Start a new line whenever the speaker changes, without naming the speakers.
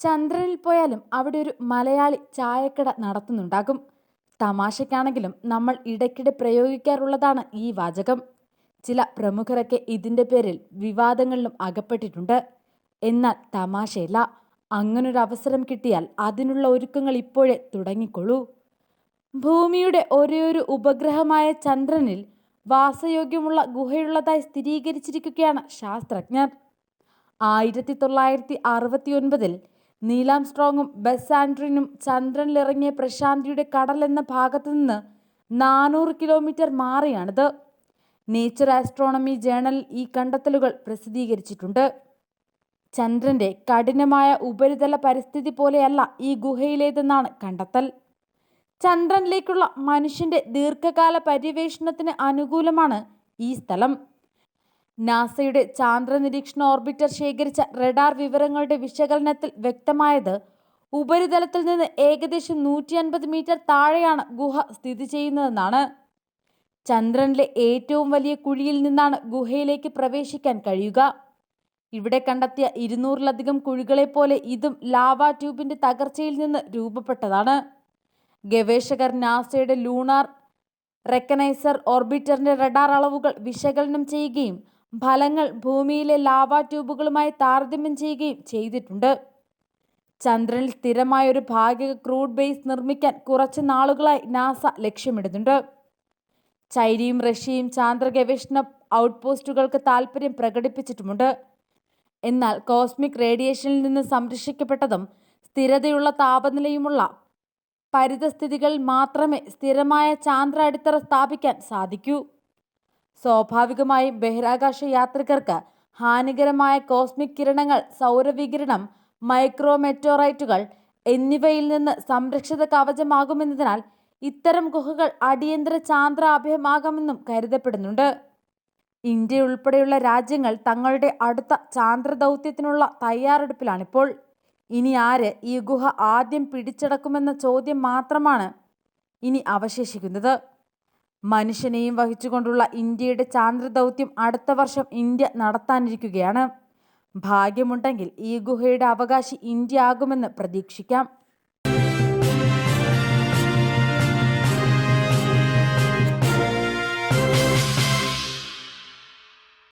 ചന്ദ്രനിൽ പോയാലും അവിടെ ഒരു മലയാളി ചായക്കട നടത്തുന്നുണ്ടാകും. തമാശയ്ക്കാണെങ്കിലും നമ്മൾ ഇടയ്ക്കിടെ പ്രയോഗിക്കാറുള്ളതാണ് ഈ വാചകം. ചില പ്രമുഖരൊക്കെ ഇതിൻ്റെ പേരിൽ വിവാദങ്ങളിലും അകപ്പെട്ടിട്ടുണ്ട്. എന്നാൽ തമാശയല്ല, അങ്ങനൊരു അവസരം കിട്ടിയാൽ അതിനുള്ള ഒരുക്കങ്ങൾ ഇപ്പോഴേ തുടങ്ങിക്കൊള്ളൂ. ഭൂമിയുടെ ഒരേയൊരു ഉപഗ്രഹമായ ചന്ദ്രനിൽ വാസയോഗ്യമുള്ള ഗുഹയുള്ളതായി സ്ഥിരീകരിച്ചിരിക്കുകയാണ് ശാസ്ത്രജ്ഞർ. 1969 നീൽ ആംസ്ട്രോങ്ങും ബസ് ആൻഡ്രിനും ചന്ദ്രനിലിറങ്ങിയ പ്രശാന്തിയുടെ കടൽ എന്ന ഭാഗത്തു നിന്ന് 400 കിലോമീറ്റർ മാറിയാണിത്. നേച്ചർ ആസ്ട്രോണമി ജേണലിൽ ഈ കണ്ടെത്തലുകൾ പ്രസിദ്ധീകരിച്ചിട്ടുണ്ട്. ചന്ദ്രന്റെ കഠിനമായ ഉപരിതല പരിസ്ഥിതി പോലെയല്ല ഈ ഗുഹയിലേതെന്നാണ് കണ്ടെത്തൽ. ചന്ദ്രനിലേക്കുള്ള മനുഷ്യന്റെ ദീർഘകാല പര്യവേഷണത്തിന് അനുകൂലമാണ് ഈ സ്ഥലം. നാസയുടെ ചാന്ദ്ര നിരീക്ഷണ ഓർബിറ്റർ ശേഖരിച്ച റഡാർ വിവരങ്ങളുടെ വിശകലനത്തിൽ വ്യക്തമായത് ഉപരിതലത്തിൽ നിന്ന് ഏകദേശം 150 മീറ്റർ താഴെയാണ് ഗുഹ സ്ഥിതി ചെയ്യുന്നതെന്നാണ്. ചന്ദ്രനിലെ ഏറ്റവും വലിയ കുഴിയിൽ നിന്നാണ് ഗുഹയിലേക്ക് പ്രവേശിക്കാൻ കഴിയുക. ഇവിടെ കണ്ടെത്തിയ 200-ലധികം കുഴികളെപ്പോലെ ഇതും ലാവാ ട്യൂബിന്റെ തകർച്ചയിൽ നിന്ന് രൂപപ്പെട്ടതാണ്. ഗവേഷകർ നാസയുടെ ലൂണാർ റെക്കനൈസർ ഓർബിറ്ററിന്റെ റഡാർ അളവുകൾ വിശകലനം ചെയ്യുകയും ഫലങ്ങൾ ഭൂമിയിലെ ലാവാ ട്യൂബുകളുമായി താരതമ്യം ചെയ്യുകയും ചെയ്തിട്ടുണ്ട്. ചന്ദ്രനിൽ സ്ഥിരമായ ഒരു ഭാഗിക ക്രൂഡ് ബേസ് നിർമ്മിക്കാൻ കുറച്ച് നാളുകളായി നാസ ലക്ഷ്യമിടുന്നുണ്ട്. ചൈനയും റഷ്യയും ചാന്ദ്ര ഗവേഷണ ഔട്ട്പോസ്റ്റുകൾക്ക് താൽപ്പര്യം പ്രകടിപ്പിച്ചിട്ടുമുണ്ട്. എന്നാൽ കോസ്മിക് റേഡിയേഷനിൽ നിന്ന് സംരക്ഷിക്കപ്പെട്ടതും സ്ഥിരതയുള്ള താപനിലയുമുള്ള പരിതസ്ഥിതികളിൽ മാത്രമേ സ്ഥിരമായ ചാന്ദ്ര അടിത്തറ സ്ഥാപിക്കാൻ സാധിക്കൂ. സ്വാഭാവികമായും ബഹിരാകാശ യാത്രികർക്ക് ഹാനികരമായ കോസ്മിക് കിരണങ്ങൾ, സൗരവികിരണം, മൈക്രോമെറ്റോറൈറ്റുകൾ എന്നിവയിൽ നിന്ന് സംരക്ഷിത കവചമാകുമെന്നതിനാൽ ഇത്തരം ഗുഹകൾ അടിയന്തര ചാന്ദ്ര അഭയമാകാമെന്നും കരുതപ്പെടുന്നുണ്ട്. ഇന്ത്യ ഉൾപ്പെടെയുള്ള രാജ്യങ്ങൾ തങ്ങളുടെ അടുത്ത ചാന്ദ്ര ദൗത്യത്തിനുള്ള തയ്യാറെടുപ്പിലാണിപ്പോൾ. ഇനി ആര് ഈ ഗുഹ ആദ്യം പിടിച്ചടക്കുമെന്ന ചോദ്യം മാത്രമാണ് ഇനി അവശേഷിക്കുന്നത്. മനുഷ്യനെയും വഹിച്ചുകൊണ്ടുള്ള ഇന്ത്യയുടെ ചാന്ദ്ര ദൗത്യം അടുത്ത വർഷം ഇന്ത്യ നടത്താനിരിക്കുകയാണ്. ഭാഗ്യമുണ്ടെങ്കിൽ ഈ ഗുഹയുടെ അവകാശി ഇന്ത്യ ആകുമെന്ന് പ്രതീക്ഷിക്കാം.